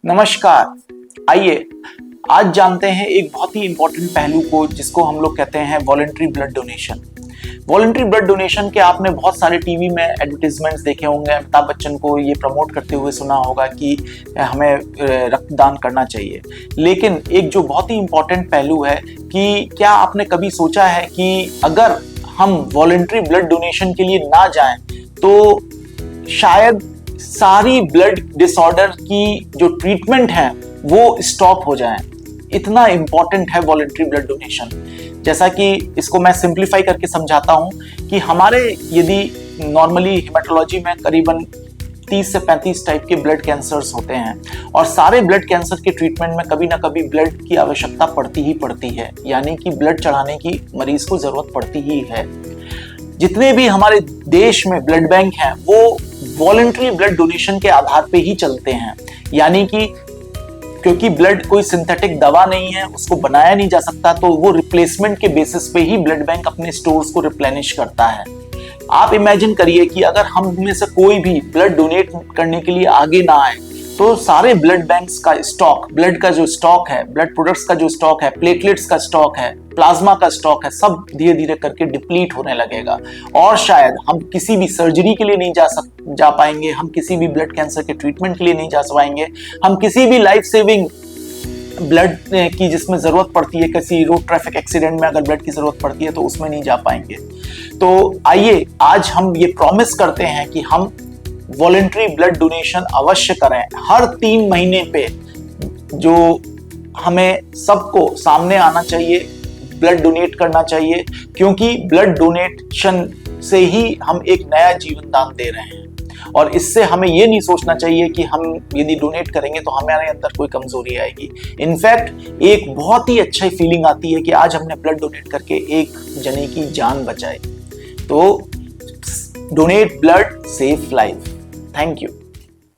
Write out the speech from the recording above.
नमस्कार। आइए आज जानते हैं एक बहुत ही इंपॉर्टेंट पहलू को जिसको हम लोग कहते हैं voluntary blood donation. Voluntary blood donation के आपने बहुत सारे टीवी में एडवर्टीजमेंट्स देखे होंगे। अमिताभ बच्चन को ये प्रमोट करते हुए सुना होगा कि हमें रक्तदान करना चाहिए। लेकिन एक जो बहुत ही इंपॉर्टेंट पहलू है कि क्या आपने कभी सोचा है कि अगर हम वॉलंटरी ब्लड डोनेशन के लिए ना जाएं तो शायद सारी ब्लड डिसऑर्डर की जो ट्रीटमेंट है वो स्टॉप हो जाए। इतना इंपॉर्टेंट है वॉलंटरी ब्लड डोनेशन। जैसा कि इसको मैं सिंप्लीफाई करके समझाता हूं कि हमारे यदि नॉर्मली हेमाटोलॉजी में करीबन 30 से 35 टाइप के ब्लड कैंसर्स होते हैं और सारे ब्लड कैंसर के ट्रीटमेंट में कभी ना कभी ब्लड की आवश्यकता पड़ती ही पड़ती है, यानी कि ब्लड चढ़ाने की मरीज को जरूरत पड़ती ही है। जितने भी हमारे देश में ब्लड बैंक हैं वो वॉलंटरी ब्लड डोनेशन के आधार पे ही चलते हैं, यानी कि क्योंकि ब्लड कोई सिंथेटिक दवा नहीं है, उसको बनाया नहीं जा सकता, तो वो रिप्लेसमेंट के बेसिस पे ही ब्लड बैंक अपने स्टोर्स को रिप्लेनिश करता है। आप इमेजिन करिए कि अगर हम में से कोई भी ब्लड डोनेट करने के लिए आगे ना आए तो सारे ब्लड बैंक्स का स्टॉक, ब्लड का जो स्टॉक है, ब्लड प्रोडक्ट्स का जो स्टॉक है, प्लेटलेट्स का स्टॉक है, प्लाज्मा का स्टॉक है, सब धीरे धीरे करके डिप्लीट होने लगेगा और शायद हम किसी भी सर्जरी के लिए नहीं जा पाएंगे, हम किसी भी ब्लड कैंसर के ट्रीटमेंट के लिए नहीं जा पाएंगे, हम किसी भी लाइफ सेविंग ब्लड की जिसमें जरूरत पड़ती है, किसी रोड ट्रैफिक एक्सीडेंट में अगर ब्लड की जरूरत पड़ती है तो उसमें नहीं जा पाएंगे। तो आइए आज हम ये प्रॉमिस करते हैं कि हम वॉलंटरी ब्लड डोनेशन अवश्य करें। हर 3 महीने पे जो हमें सबको सामने आना चाहिए, ब्लड डोनेट करना चाहिए, क्योंकि ब्लड डोनेशन से ही हम एक नया जीवन दान दे रहे हैं। और इससे हमें ये नहीं सोचना चाहिए कि हम यदि डोनेट करेंगे तो हमारे अंदर कोई कमजोरी आएगी। इनफैक्ट एक बहुत ही अच्छी फीलिंग आती है कि आज हमने ब्लड डोनेट करके एक जने की जान बचाई। तो donate blood, save life. Thank you.